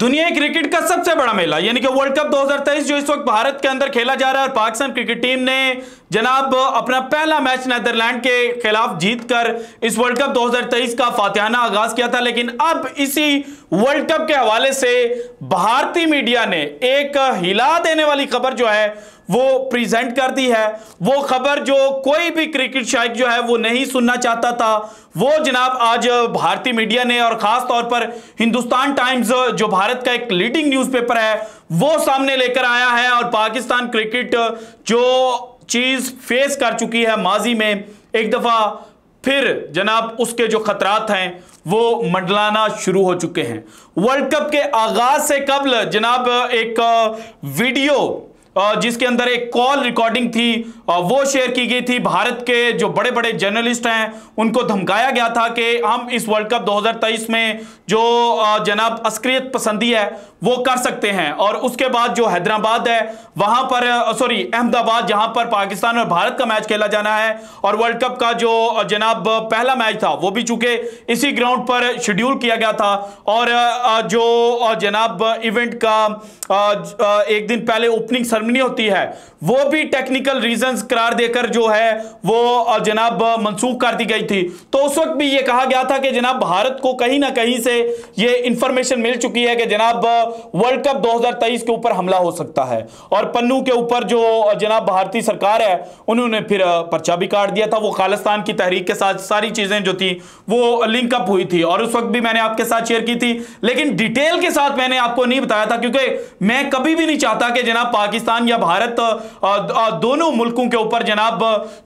दुनिया क्रिकेट का सबसे बड़ा मेला यानी कि वर्ल्ड कप 2023 जो इस वक्त भारत के अंदर खेला जा रहा है और पाकिस्तान क्रिकेट टीम ने जनाब अपना पहला मैच नीदरलैंड के खिलाफ जीतकर इस वर्ल्ड कप 2023 का फातिहाना आगाज किया था। लेकिन अब इसी वर्ल्ड कप के हवाले से भारतीय मीडिया ने एक हिला देने वाली खबर जो है वो प्रेजेंट कर दी है। वो खबर जो कोई भी क्रिकेट शायक जो है वो नहीं सुनना चाहता था, वो जनाब आज भारतीय मीडिया ने और खास तौर पर हिंदुस्तान टाइम्स जो भारत का एक लीडिंग न्यूज़पेपर है वो सामने लेकर आया है। और पाकिस्तान क्रिकेट जो चीज फेस कर चुकी है माजी में, एक दफा फिर जनाब उसके जो खतरात हैं वो मंडलाना शुरू हो चुके हैं। वर्ल्ड कप के आगाज से कबल जनाब एक वीडियो जिसके अंदर एक कॉल रिकॉर्डिंग थी वो शेयर की गई थी। भारत के जो बड़े बड़े जर्नलिस्ट हैं उनको धमकाया गया था कि हम इस वर्ल्ड कप 2023 में जो जनाब अस्करियत पसंदी है वो कर सकते हैं। और उसके बाद जो हैदराबाद है वहां पर अहमदाबाद जहां पर पाकिस्तान और भारत का मैच खेला जाना है और वर्ल्ड कप का जो जनाब पहला मैच था वो भी चूंकि इसी ग्राउंड पर शेड्यूल किया गया था। और जो जनाब इवेंट का एक दिन पहले ओपनिंग सेरेमनी होती है वो भी टेक्निकल रीजंस करार देकर जो है वो जनाब मंसूख कर दी गई थी। तो उस वक्त भी ये कहा गया था कि जनाब भारत को कहीं ना कहीं से ये इंफॉर्मेशन मिल चुकी है कि जनाब वर्ल्ड कप 2023 के ऊपर हमला हो सकता है। और पन्नू के ऊपर जो जनाब भारतीय सरकार है उन्होंने फिर पर्चा भी काट दिया था। वो खालिस्तान की तहरीक के साथ सारी चीजें जो थी वो लिंक अप हुई थी और उस वक्त भी मैंने आपके साथ शेयर की थी, लेकिन डिटेल के साथ मैंने आपको नहीं बताया था क्योंकि मैं कभी भी नहीं चाहता कि जनाब पाकिस्तान या भारत दोनों मुल्कों के ऊपर जनाब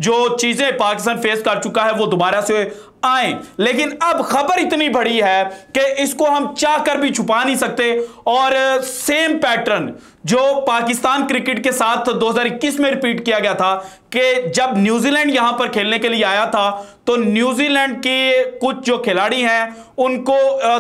जो चीजें पाकिस्तान फेस कर चुका है वो दोबारा से आए। लेकिन अब खबर इतनी बड़ी है कि इसको हम चाहकर भी छुपा नहीं सकते। और सेम पैटर्न जो पाकिस्तान क्रिकेट के साथ 2021 में रिपीट किया गया था कि जब न्यूजीलैंड यहां पर खेलने के लिए आया था तो न्यूजीलैंड के कुछ जो खिलाड़ी हैं उनको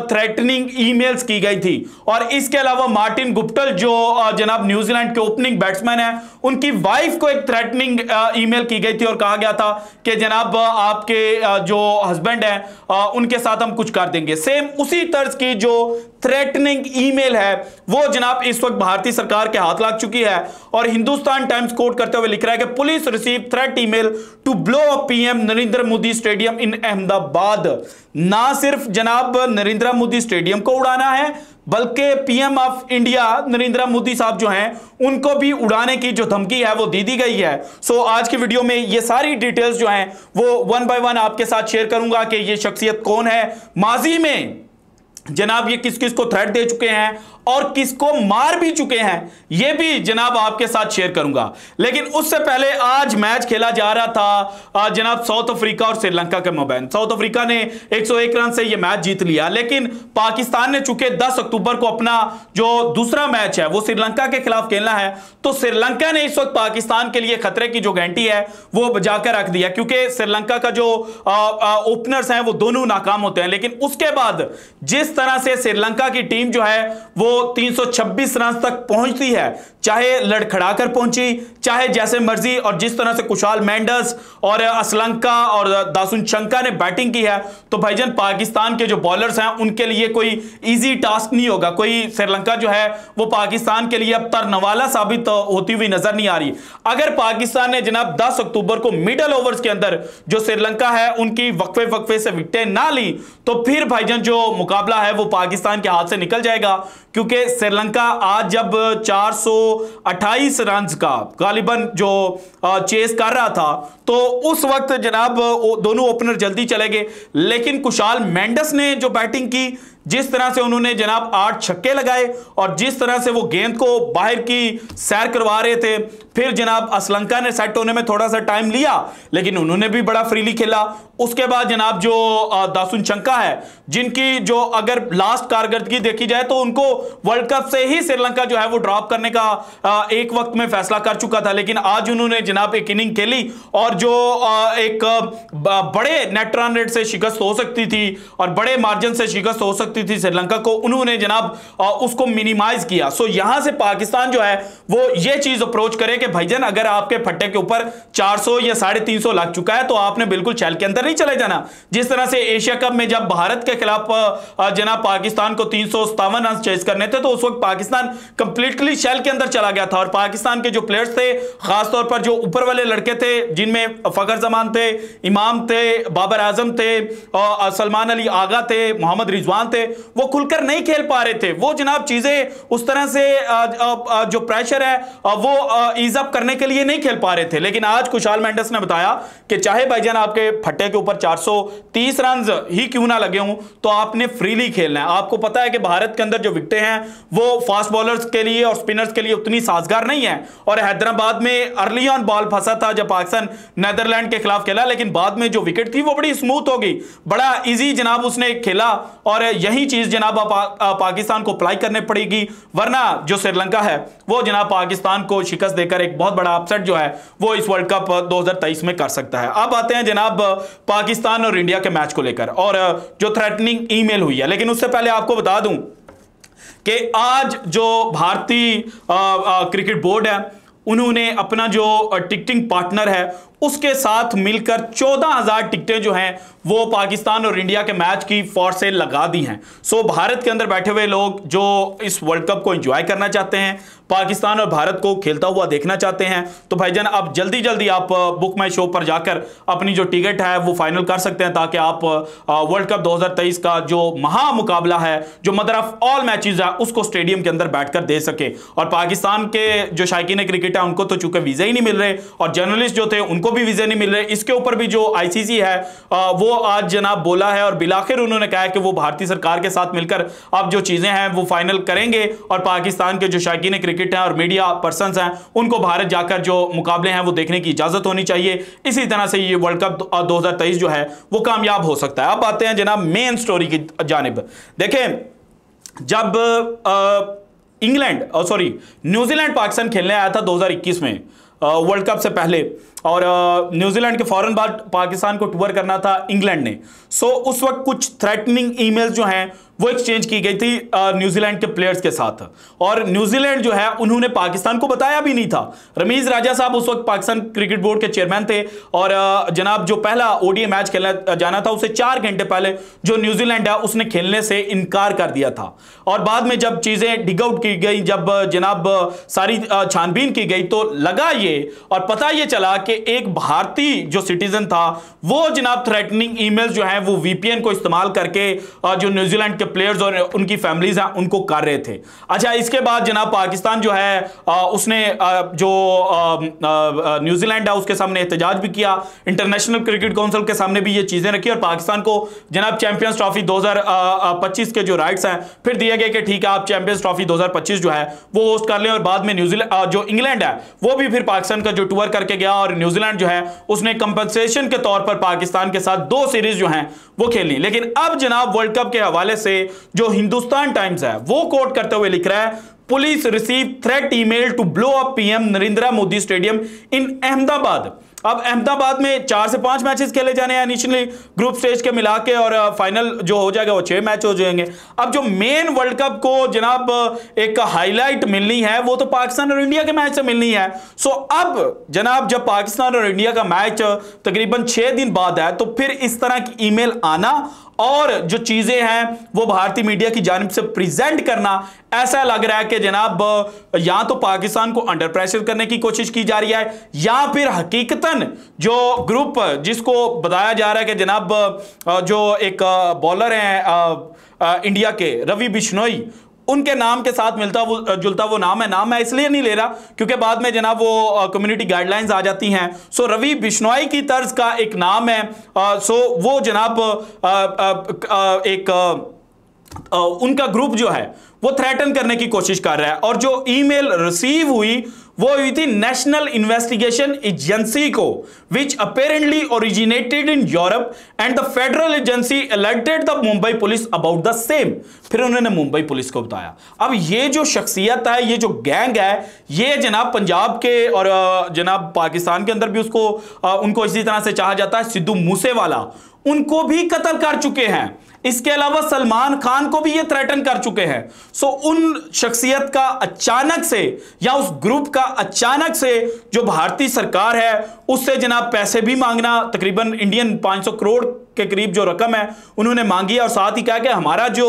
थ्रेटनिंग ईमेल्स की गई थी। और इसके अलावा मार्टिन गुप्टिल जो जनाब न्यूजीलैंड के ओपनिंग बैट्समैन हैं उनकी वाइफ को एक थ्रेटनिंग ईमेल की गई थी और कहा गया था कि जनाब आपके जो हस्बैंड हैं उनके साथ हम कुछ कर देंगे। सेम उसी तर्ज की जो थ्रेटनिंग ईमेल है वो जनाब इस वक्त भारतीय सरकार के हाथ लग चुकी है। और हिंदुस्तान टाइम्स कोट करते हुए लिख रहा है कि police receive threat email to blow up PM Narendra Modi stadium in Ahmedabad. ना सिर्फ जनाब नरेंद्र मोदी स्टेडियम को उड़ाना है बल्कि PM of India Narendra Modi साहब जो हैं उनको भी उड़ाने की जो धमकी है वो दी गई है। सो आज की वीडियो में ये सारी डिटेल्स जो हैं वो वन बाय वन आपके साथ शेयर करूंगा कि ये शख्सियत कौन है, माजी में जनाब ये किस किस को थ्रेट दे चुके हैं और किसको मार भी चुके हैं, ये भी जनाब आपके साथ शेयर करूंगा। लेकिन उससे पहले आज मैच खेला जा रहा था जनाब साउथ अफ्रीका और श्रीलंका के मबैन। साउथ अफ्रीका ने 101 रन से ये मैच जीत लिया, लेकिन पाकिस्तान ने चूंकि 10 अक्टूबर को अपना जो दूसरा मैच है वो श्रीलंका के खिलाफ खेलना है तो श्रीलंका ने इस वक्त पाकिस्तान के लिए खतरे की जो घंटी है वो बजाकर रख दिया क्योंकि श्रीलंका का जो ओपनर्स हैं वो दोनों नाकाम होते हैं। लेकिन उसके बाद जिस तरह से श्रीलंका की टीम जो है वो 326 रन तक पहुंचती है, चाहे लड़खड़ाकर पहुंची चाहे जैसे मर्जी, और जिस तरह से कुशाल मेंडस और असलंका और दासुन शंका ने बैटिंग की है तो भाईजान पाकिस्तान के जो बॉलर्स हैं उनके लिए कोई इजी टास्क नहीं होगा। कोई श्रीलंका जो है वो पाकिस्तान के लिए अब तरनवाला साबित होती हुई नजर नहीं आ रही। अगर पाकिस्तान ने जनाब 10 अक्टूबर को मिडल ओवर्स के अंदर जो श्रीलंका है उनकी वक्फे से विकेटें ना ली तो फिर भाईजान जो मुकाबला है वो पाकिस्तान के हाथ से निकल जाएगा क्योंकि श्रीलंका आज जब 428 रन का गालिबन जो चेस कर रहा था तो उस वक्त जनाब दोनों ओपनर जल्दी चले गए। लेकिन कुशाल मेंडस ने जो बैटिंग की, जिस तरह से उन्होंने जनाब 8 छक्के लगाए और जिस तरह से वो गेंद को बाहर की सैर करवा रहे थे, फिर जनाब असलंका ने सेट होने में थोड़ा सा टाइम लिया लेकिन उन्होंने भी बड़ा फ्रीली खेला। उसके बाद जनाब जो दासुन शंका है जिनकी जो अगर लास्ट कारकर्दगी देखी जाए तो उनको वर्ल्ड कप से ही श्रीलंका जो है वो ड्रॉप करने का एक वक्त में फैसला कर चुका था, लेकिन आज उन्होंने जनाब एक इनिंग खेली और जो एक बड़े नेट रन रेट से शिकस्त हो सकती थी और बड़े मार्जिन से शिकस्त हो सकती सकती थी श्रीलंका को, उन्होंने जनाब उसको मिनिमाइज किया। सो यहां से पाकिस्तान जो है वो ये चीज अप्रोच करे कि भाईजान अगर आपके फट्टे के ऊपर 400 या 350 लग चुका है तो आपने बिल्कुल शैल के अंदर नहीं चले जाना। जिस तरह से एशिया कप में जब भारत के खिलाफ जनाब पाकिस्तान को 357 रन चेज करने थे तो उस वक्त पाकिस्तान कंप्लीटली शैल के अंदर चला गया था, और पाकिस्तान के जो प्लेयर्स थे, खासतौर पर जो ऊपर वाले लड़के थे जिनमें फखर जमान थे, इमाम थे, बाबर आजम थे, सलमान अली आगा थे, मोहम्मद रिजवान थे, वो खुलकर नहीं खेल पा रहे थे। वो जनाब चीजें उस तरह से जो प्रेशर है वो ईज अप करने के लिए नहीं खेल पा रहे थे। लेकिन आज खुशहाल मेंडिस ने बताया कि चाहे भाईजान आपके फट्टे के ऊपर 430 रन ही क्यों ना लगे हों तो आपने फ्रीली खेलना है। आपको पता है कि भारत के अंदर जो विकेटें हैं वो फास्ट बॉलर्स के लिए और स्पिनर्स के लिए उतनी साजगार नहीं है, और हैदराबाद में अर्ली ऑन बॉल फंसा था जब पाकिस्तान नेदरलैंड के खिलाफ खेला, लेकिन बाद में जो विकेट थी वो बड़ी स्मूथ हो गई, बड़ा इजी जनाब उसने खेला, और यही चीज जनाब पाकिस्तान को अप्लाई करने पड़ेगी, वरना जो श्रीलंका है वो जनाब पाकिस्तान को शिकस्त देकर एक बहुत बड़ा अपसेट जो है वो इस वर्ल्ड कप 2023 में कर सकता है। अब आते हैं जनाब पाकिस्तान और इंडिया के मैच को लेकर और जो थ्रेटनिंग ईमेल हुई है, लेकिन उससे पहले आपको बता दूं कि आज जो भारतीय क्रिकेट बोर्ड है उन्होंने अपना जो टिकटिंग पार्टनर है उसके साथ मिलकर 14,000 टिकटें जो हैं वो पाकिस्तान और इंडिया के मैच की फॉर सेल लगा दी हैं। सो भारत के अंदर बैठे हुए लोग जो इस वर्ल्ड कप को एंजॉय करना चाहते हैं, पाकिस्तान और भारत को खेलता हुआ देखना चाहते हैं, तो भाईजान आप जल्दी जल्दी आप बुक माई शो पर जाकर अपनी जो टिकट है वो फाइनल कर सकते हैं, ताकि आप वर्ल्ड कप 2023 का जो महामुकाबला है, जो मदर ऑफ ऑल मैचेस है, उसको स्टेडियम के अंदर बैठकर दे सके। और पाकिस्तान के जो शायकीन क्रिकेट है उनको तो चूंकि वीजा ही नहीं मिल रहे और जर्नलिस्ट जो थे उनको भी वीजा नहीं मिल रहे, इसके ऊपर भी जो आईसीसी है वो आज जनाब बोला है और बिलाखिर उन्होंने कहा है कि वो भारतीय सरकार के साथ मिलकर अब जो चीजें हैं वो फाइनल करेंगे, और पाकिस्तान के जो शायकीन क्रिकेट हैं और मीडिया पर्संस हैं उनको भारत जाकर जो मुकाबले हैं वो देखने की इजाजत होनी चाहिए। इसी तरह से ये वर्ल्ड कप 2023 जो है वो कामयाब हो सकता है। अब आते हैं जनाब मेन स्टोरी की जानिब। देखें, जब न्यूजीलैंड पाकिस्तान खेलने आया था 2021 में वर्ल्ड कप से पहले, और न्यूजीलैंड के फौरन बाद पाकिस्तान को टूर करना था इंग्लैंड ने, सो उस वक्त कुछ थ्रेटनिंग ईमेल्स जो हैं वो एक्सचेंज की गई थी न्यूजीलैंड के प्लेयर्स के साथ, और न्यूजीलैंड जो है उन्होंने पाकिस्तान को बताया भी नहीं था। रमीज राजा साहब उस वक्त पाकिस्तान क्रिकेट बोर्ड के चेयरमैन थे, और जनाब जो पहला ओडीआई मैच खेलना जाना था उससे 4 घंटे पहले जो न्यूजीलैंड है उसने खेलने से इनकार कर दिया था। और बाद में जब चीजें डिग आउट की गई, जब जनाब सारी छानबीन की गई, तो लगा ये और पता ये चला कि एक भारतीय जो सिटीजन था वो जनाब थ्रेटनिंग ईमेल्स जो है वो वीपीएन को इस्तेमाल करके जो न्यूजीलैंड के प्लेयर्स और उनकी फैमिलीज हैं उनको कर रहे थे। अच्छा, इसके बाद जनाब पाकिस्तान जो है उसने जो न्यूजीलैंड है उसके सामने एहतजाज भी किया, इंटरनेशनल क्रिकेट काउंसिल के सामने भी ये चीजें रखी, और पाकिस्तान को जनाब चैंपियंस ट्रॉफी 2025 के जो राइट्स हैं फिर दिए गए कि ठीक है आप चैंपियंस ट्रॉफी 2025 जो है वो होस्ट कर लें। और बाद में न्यूजीलैंड जो इंग्लैंड है वो भी फिर पाकिस्तान का जो टूर करके गया, और न्यूजीलैंड जो है उसने कंपनसेशन के तौर पर पाकिस्तान के साथ 2 सीरीज जो हैं वो खेली। लेकिन अब जनाब वर्ल्ड कप के हवाले से जो हिंदुस्तान टाइम्स है वो कोट करते हुए लिख रहा है, police receive threat email to blow up PM Narendra Modi stadium in Ahmedabad. अब अहमदाबाद में 4 से 5 मैचेस खेले जाने हैं इनिशियली ग्रुप स्टेज के मिला के, और फाइनल जो हो जाएगा वो 6 मैच हो जाएंगे। अब जो मेन वर्ल्ड कप को जनाब एक हाईलाइट मिलनी है वो तो पाकिस्तान और इंडिया के मैच से मिलनी है। सो अब जनाब जब पाकिस्तान और इंडिया का मैच तकरीबन 6 दिन बाद है, तो फिर इस तरह की ईमेल आना और जो चीजें हैं वो भारतीय मीडिया की जानिब से प्रेजेंट करना, ऐसा लग रहा है कि जनाब या तो पाकिस्तान को अंडर प्रेशर करने की कोशिश की जा रही है, या फिर हकीकतन जो ग्रुप जिसको बताया जा रहा है कि जनाब जो एक बॉलर हैं इंडिया के रवि बिश्नोई, उनके नाम के साथ मिलता जुलता वो नाम है। नाम मैं इसलिए नहीं ले रहा क्योंकि बाद में जनाब वो कम्युनिटी गाइडलाइंस आ जाती हैं। सो रवि बिश्नोई की तर्ज का एक नाम है, सो वो जनाब एक उनका ग्रुप जो है वो थ्रेटन करने की कोशिश कर रहा है। और जो ईमेल रिसीव हुई वो हुई थी नेशनल इन्वेस्टिगेशन एजेंसी को, which apparently originated in Europe and the federal agency alerted the Mumbai police about the same. फिर उन्होंने मुंबई पुलिस को बताया। अब ये जो शख्सियत है, ये जो गैंग है, ये जनाब पंजाब के और जनाब पाकिस्तान के अंदर भी उनको इसी तरह से चाहा जाता है। सिद्धू मूसेवाला उनको भी कत्ल कर चुके हैं, इसके अलावा सलमान खान को भी ये थ्रेटन कर चुके हैं। सो उन शख्सियत का अचानक से या उस ग्रुप का अचानक से जो भारतीय सरकार है उससे जनाब पैसे भी मांगना, तकरीबन इंडियन 500 करोड़ के करीब जो रकम है उन्होंने मांगी, और साथ ही कहा कि हमारा जो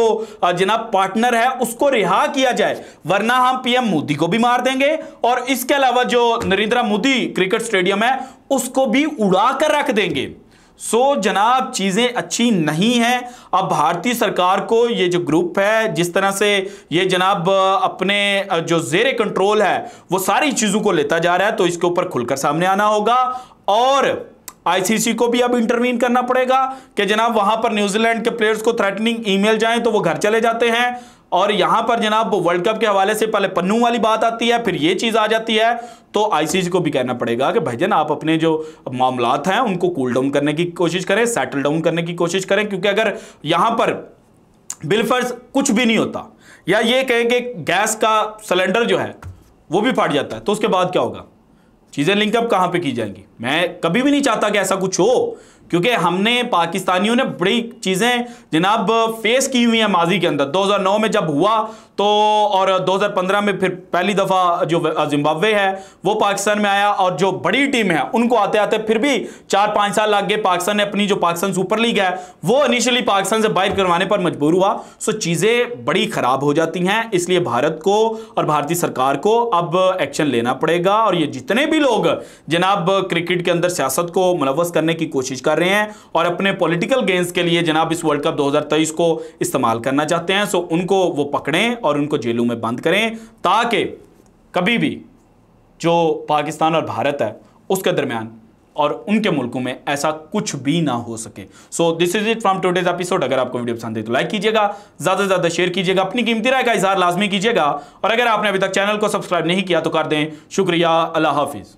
जनाब पार्टनर है उसको रिहा किया जाए, वरना हम पीएम मोदी को भी मार देंगे और इसके अलावा जो नरेंद्र मोदी क्रिकेट स्टेडियम है उसको भी उड़ा कर रख देंगे। सो जनाब चीजें अच्छी नहीं हैं। अब भारतीय सरकार को ये जो ग्रुप है, जिस तरह से ये जनाब अपने जो जेरे कंट्रोल है वो सारी चीजों को लेता जा रहा है, तो इसके ऊपर खुलकर सामने आना होगा और आईसीसी को भी अब इंटरवीन करना पड़ेगा कि जनाब वहां पर न्यूजीलैंड के प्लेयर्स को थ्रेटनिंग ईमेल जाएं तो वो घर चले जाते हैं, और यहां पर जनाब वर्ल्ड कप के हवाले से पहले पन्नू वाली बात आती है, फिर ये चीज आ जाती है। तो आईसीसी को भी कहना पड़ेगा कि भाईजान आप अपने जो मामलात हैं उनको कूल डाउन करने की कोशिश करें, सेटल डाउन करने की कोशिश करें, क्योंकि अगर यहां पर बिलफर्ज कुछ भी नहीं होता या ये कहेंगे गैस का सिलेंडर जो है वो भी फट जाता है, तो उसके बाद क्या होगा? चीजें लिंकअप कहां पे की जाएंगी? मैं कभी भी नहीं चाहता कि ऐसा कुछ हो, क्योंकि हमने पाकिस्तानियों ने बड़ी चीजें जनाब फेस की हुई हैं माजी के अंदर। 2009 में जब हुआ तो, और 2015 में फिर पहली दफा जो जिम्बाब्वे है वो पाकिस्तान में आया, और जो बड़ी टीम है उनको आते आते फिर भी 4-5 साल लग गए। पाकिस्तान ने अपनी जो पाकिस्तान सुपर लीग है वो इनिशियली पाकिस्तान से बाहर करवाने पर मजबूर हुआ। सो चीजें बड़ी खराब हो जाती हैं, इसलिए भारत को और भारतीय सरकार को अब एक्शन लेना पड़ेगा। और ये जितने भी लोग जनाब क्रिकेट के अंदर सियासत को मुलव्वस करने की कोशिश कर रहे हैं और अपने पॉलिटिकल गेन्स के लिए जनाब इस वर्ल्ड कप 2023 को इस्तेमाल करना चाहते हैं, सो उनको वो पकड़ें और उनको जेलों में बंद करें, ताकि कभी भी जो पाकिस्तान और भारत है उसके दरमियान और उनके मुल्कों में ऐसा कुछ भी ना हो सके। So this is it from today's episode. अगर आपको वीडियो पसंद है तो लाइक कीजिएगा, ज्यादा से ज्यादा शेयर कीजिएगा, अपनी कीमती राय का इजहार लाजमी कीजिएगा, और अगर आपने अभी तक चैनल को सब्सक्राइब नहीं किया तो कर दें। शुक्रिया, अल्लाह हाफिज।